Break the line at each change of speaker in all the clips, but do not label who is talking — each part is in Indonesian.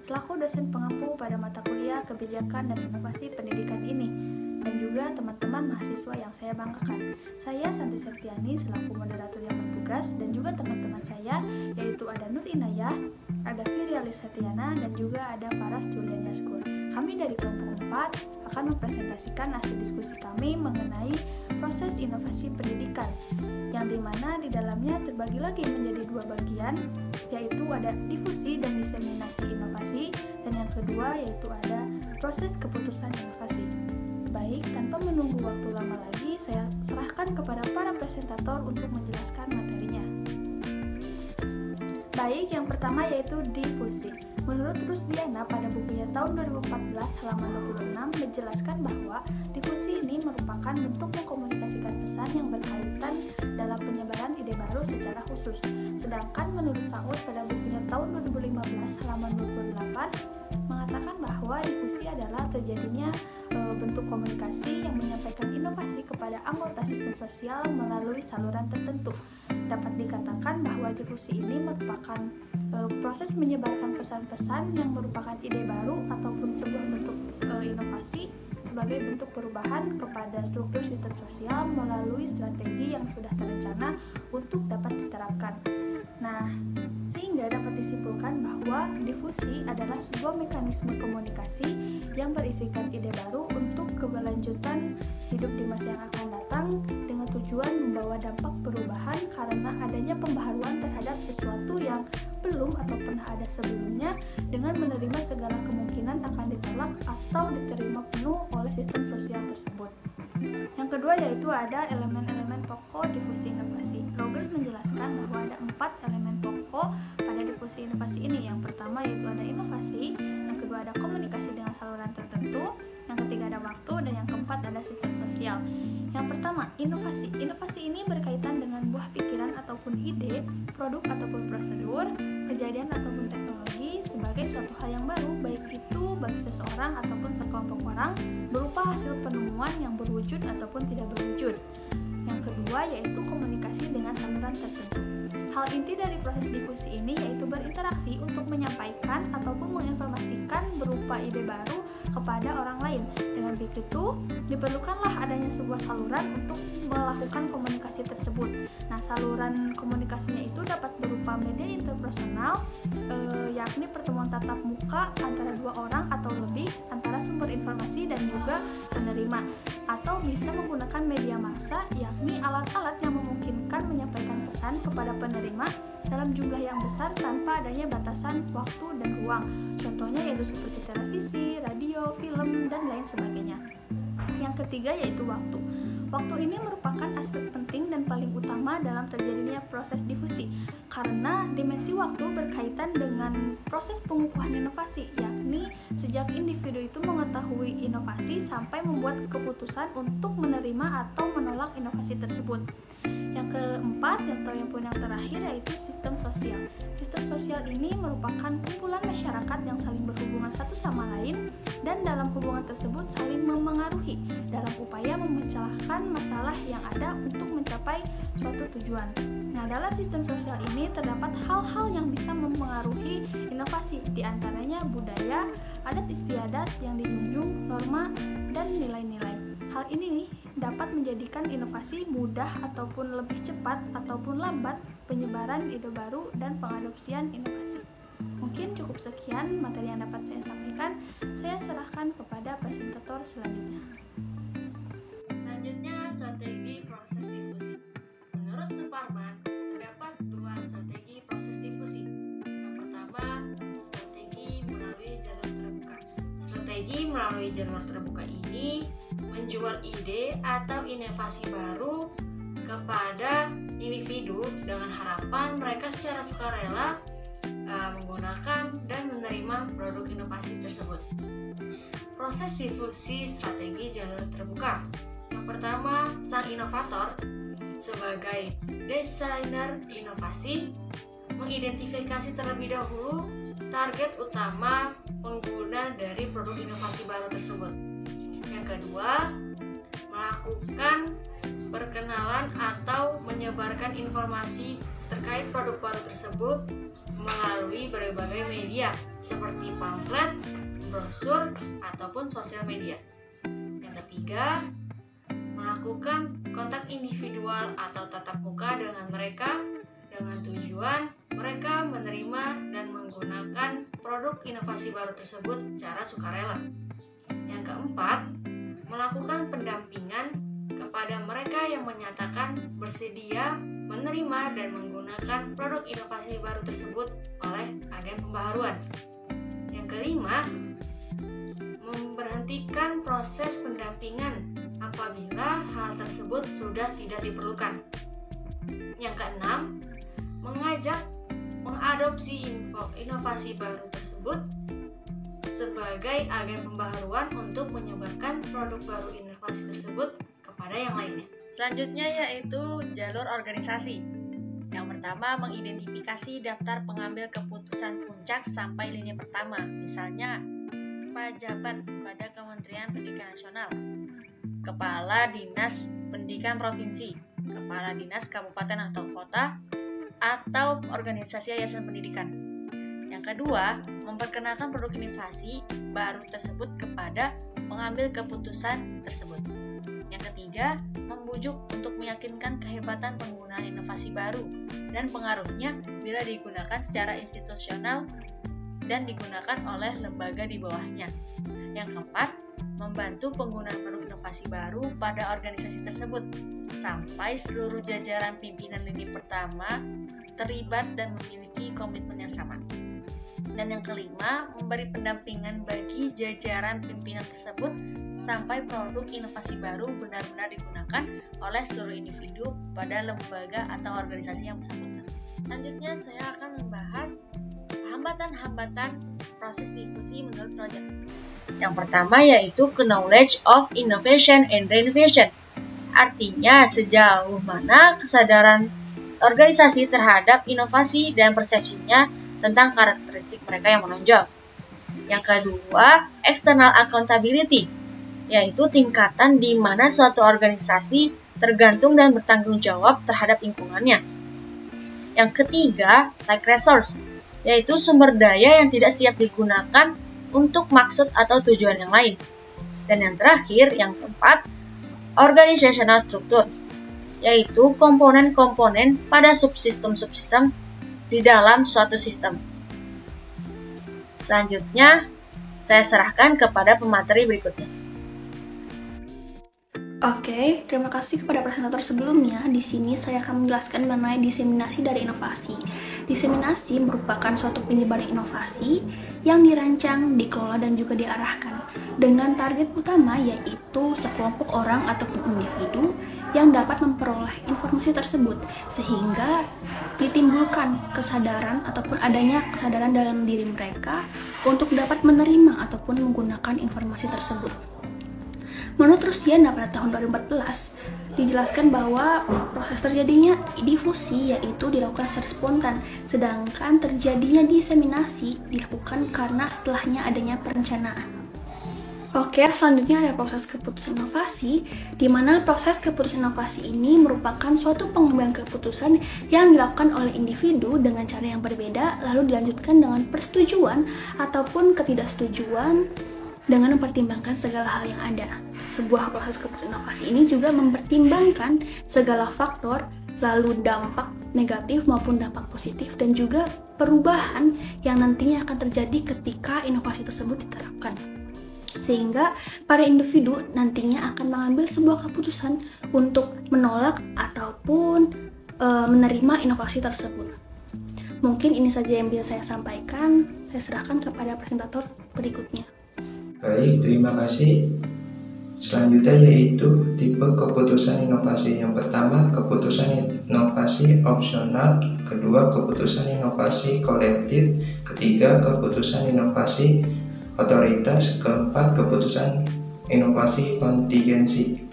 selaku dosen pengampu pada mata kuliah Kebijakan dan Inovasi Pendidikan ini, dan juga teman-teman mahasiswa yang saya banggakan. Saya Santi Septiani selaku moderator yang bertugas, dan juga teman-teman saya yaitu ada Nur Inayah, ada Virialis Setiana, dan juga ada Faras Julian Yaskur. Kami dari kelompok 4 akan mempresentasikan hasil diskusi kami mengenai proses inovasi pendidikan, yang dimana di dalamnya terbagi lagi menjadi dua bagian, yaitu ada difusi dan diseminasi inovasi, dan yang kedua yaitu ada proses keputusan inovasi. Baik, tanpa menunggu waktu lama lagi, saya serahkan kepada para presentator untuk menjelaskan materinya. Baik, yang pertama yaitu difusi. Menurut Rusdiana pada bukunya tahun 2014 halaman 26 menjelaskan bahwa difusi ini merupakan bentuk mengkomunikasikan pesan yang berkaitan dalam penyebaran ide baru secara khusus. Sedangkan menurut Saud pada bukunya tahun 2015 halaman 28 mengatakan bahwa difusi adalah terjadinya bentuk komunikasi yang menyampaikan inovasi kepada anggota sistem sosial melalui saluran tertentu. Dapat dikatakan bahwa difusi ini merupakan proses menyebarkan pesan-pesan yang merupakan ide baru ataupun sebuah bentuk inovasi sebagai bentuk perubahan kepada struktur sistem sosial melalui strategi yang sudah terencana untuk dapat diterapkan. Nah, sehingga dapat disimpulkan bahwa difusi adalah sebuah mekanisme komunikasi yang berisikan ide baru untuk keberlanjutan hidup di masa yang akan datang dengan tujuan membawa dampak perubahan karena adanya pembaharuan terhadap sesuatu yang belum atau pernah ada sebelumnya dengan menerima segala kemungkinan akan ditolak atau diterima penuh oleh sistem sosial tersebut. Yang kedua yaitu ada elemen-elemen pokok difusi inovasi. Rogers menjelaskan bahwa ada 4 elemen pokok pada difusi inovasi ini. Yang pertama yaitu ada inovasi, yang kedua ada komunikasi dengan saluran tertentu, yang ketiga ada waktu, dan yang keempat ada sistem sosial. Yang pertama, inovasi. Inovasi ini berkaitan dengan buah pikiran ataupun ide, produk ataupun prosedur, kejadian ataupun teknologi sebagai suatu hal yang baru, baik itu bagi seseorang ataupun sekelompok orang, berupa hasil penemuan yang berwujud ataupun tidak berwujud. Yang kedua yaitu komunikasi dengan saluran tertentu. Hal inti dari proses difusi ini yaitu berinteraksi untuk menyampaikan ataupun menginformasikan berupa ide baru kepada orang lain. Dengan begitu, diperlukanlah adanya sebuah saluran untuk melakukan komunikasi tersebut. Nah, saluran komunikasinya itu dapat berupa media interpersonal, yakni pertemuan tatap muka antara dua orang atau lebih antara sumber informasi dan juga penerima, atau bisa menggunakan media massa, yakni alat-alat yang memungkinkan menyampaikan pesan kepada penerima dalam jumlah yang besar tanpa adanya batasan waktu dan ruang. Contohnya yaitu seperti televisi, radio, film, dan lain sebagainya. Yang ketiga yaitu waktu. Waktu ini merupakan aspek penting dan paling utama dalam terjadinya proses difusi, karena dimensi waktu berkaitan dengan proses pengukuhan inovasi, yakni sejak individu itu mengetahui inovasi sampai membuat keputusan untuk menerima atau menolak inovasi tersebut. Yang keempat atau yang poin yang terakhir yaitu sistem sosial. Sistem sosial ini merupakan kumpulan masyarakat yang saling berhubungan satu sama lain dan dalam hubungan tersebut saling memengaruhi dalam upaya memecahkan masalah yang ada untuk mencapai suatu tujuan. Nah, dalam sistem sosial ini terdapat hal-hal yang bisa mempengaruhi inovasi, diantaranya budaya, adat istiadat yang dijunjung, norma, dan nilai-nilai. Hal ini dapat menjadikan inovasi mudah ataupun lebih cepat ataupun lambat penyebaran ide baru dan pengadopsian inovasi. Mungkin cukup sekian materi yang dapat saya sampaikan. Saya serahkan kepada presentator selanjutnya.
Selanjutnya, strategi proses difusi. Menurut Suparman, terdapat dua strategi proses difusi. Yang pertama, strategi melalui jalur terbuka. Strategi melalui jalur terbuka ini menjual ide atau inovasi baru kepada individu dengan harapan mereka secara sukarela menggunakan dan menerima produk inovasi tersebut. Proses difusi strategi jalur terbuka. Yang pertama, sang inovator sebagai desainer inovasi mengidentifikasi terlebih dahulu target utama pengguna dari produk inovasi baru tersebut. Yang kedua, melakukan perkenalan atau menyebarkan informasi terkait produk baru tersebut melalui berbagai media seperti pamflet, brosur, ataupun sosial media. Yang ketiga, melakukan kontak individual atau tatap muka dengan mereka dengan tujuan mereka menerima dan menggunakan produk inovasi baru tersebut secara sukarela. Yang keempat, melakukan pendampingan kepada mereka yang menyatakan bersedia menerima dan menggunakan produk inovasi baru tersebut oleh agen pembaharuan. Yang kelima, memberhentikan proses pendampingan apabila hal tersebut sudah tidak diperlukan. Yang keenam, mengajak mengadopsi inovasi baru tersebut sebagai agen pembaharuan untuk menyebarkan produk baru inovasi tersebut kepada yang lainnya.
Selanjutnya yaitu jalur organisasi. Yang pertama, mengidentifikasi daftar pengambil keputusan puncak sampai lini pertama, misalnya pejabat pada Kementerian Pendidikan Nasional, Kepala Dinas Pendidikan Provinsi, Kepala Dinas Kabupaten atau Kota, atau organisasi yayasan pendidikan. Yang kedua, memperkenalkan produk inovasi baru tersebut kepada pengambil keputusan tersebut. Yang ketiga, membujuk untuk meyakinkan kehebatan penggunaan inovasi baru dan pengaruhnya bila digunakan secara institusional dan digunakan oleh lembaga di bawahnya. Yang keempat, membantu penggunaan produk inovasi baru pada organisasi tersebut sampai seluruh jajaran pimpinan lini pertama terlibat dan memiliki komitmen yang sama. Dan yang kelima, memberi pendampingan bagi jajaran pimpinan tersebut sampai produk inovasi baru benar-benar digunakan oleh seluruh individu pada lembaga atau organisasi yang bersangkutan. Selanjutnya, saya akan membahas hambatan-hambatan proses difusi menurut Rogers. Yang pertama yaitu knowledge of innovation and renovation. Artinya, sejauh mana kesadaran organisasi terhadap inovasi dan persepsinya tentang karakteristik mereka yang menonjol. Yang kedua, external accountability, yaitu tingkatan di mana suatu organisasi tergantung dan bertanggung jawab terhadap lingkungannya. Yang ketiga, like resource, yaitu sumber daya yang tidak siap digunakan untuk maksud atau tujuan yang lain. Dan yang terakhir, yang keempat, organizational structure, yaitu komponen-komponen pada subsistem-subsistem di dalam suatu sistem. Selanjutnya, saya serahkan kepada pemateri berikutnya.
Oke, terima kasih kepada presentator sebelumnya. Di sini saya akan menjelaskan mengenai diseminasi dari inovasi. Diseminasi merupakan suatu penyebaran inovasi yang dirancang, dikelola, dan juga diarahkan dengan target utama yaitu sekelompok orang ataupun individu yang dapat memperoleh informasi tersebut sehingga ditimbulkan kesadaran ataupun adanya kesadaran dalam diri mereka untuk dapat menerima ataupun menggunakan informasi tersebut. Menurut Rustiana pada tahun 2014, dijelaskan bahwa proses terjadinya difusi yaitu dilakukan secara spontan, sedangkan terjadinya diseminasi dilakukan karena setelahnya adanya perencanaan. Oke, selanjutnya ada proses keputusan inovasi, di mana proses keputusan inovasi ini merupakan suatu pengambilan keputusan yang dilakukan oleh individu dengan cara yang berbeda, lalu dilanjutkan dengan persetujuan ataupun ketidaksetujuan dengan mempertimbangkan segala hal yang ada. Sebuah proses keputusan inovasi ini juga mempertimbangkan segala faktor, lalu dampak negatif maupun dampak positif, dan juga perubahan yang nantinya akan terjadi ketika inovasi tersebut diterapkan. Sehingga para individu nantinya akan mengambil sebuah keputusan untuk menolak ataupun menerima inovasi tersebut. Mungkin ini saja yang bisa saya sampaikan. Saya serahkan kepada presentator berikutnya.
Baik, terima kasih. Selanjutnya yaitu tipe keputusan inovasi. Yang pertama, keputusan inovasi opsional. Kedua, keputusan inovasi kolektif. Ketiga, keputusan inovasi otoritas. Keempat, keputusan inovasi kontingensi.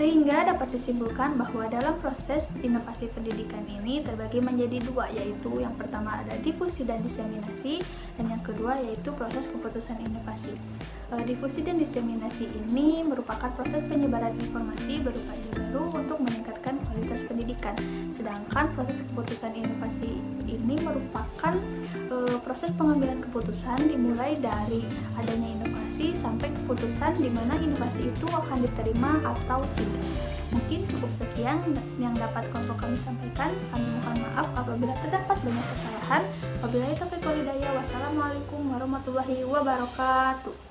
Sehingga dapat disimpulkan bahwa dalam proses inovasi pendidikan ini terbagi menjadi dua, yaitu yang pertama ada difusi dan diseminasi, dan yang kedua yaitu proses keputusan inovasi. Difusi dan diseminasi ini merupakan proses penyebaran informasi berupa ide baru untuk meningkatkan kualitas pendidikan. Sedangkan proses keputusan inovasi ini merupakan proses pengambilan keputusan dimulai dari adanya inovasi sampai keputusan di mana inovasi itu akan diterima atau tidak. Mungkin cukup sekian yang dapat kelompok kami sampaikan. Kami mohon maaf apabila terdapat banyak kesalahan. Wabillahi taufiq wal hidayah. Wassalamualaikum warahmatullahi wabarakatuh.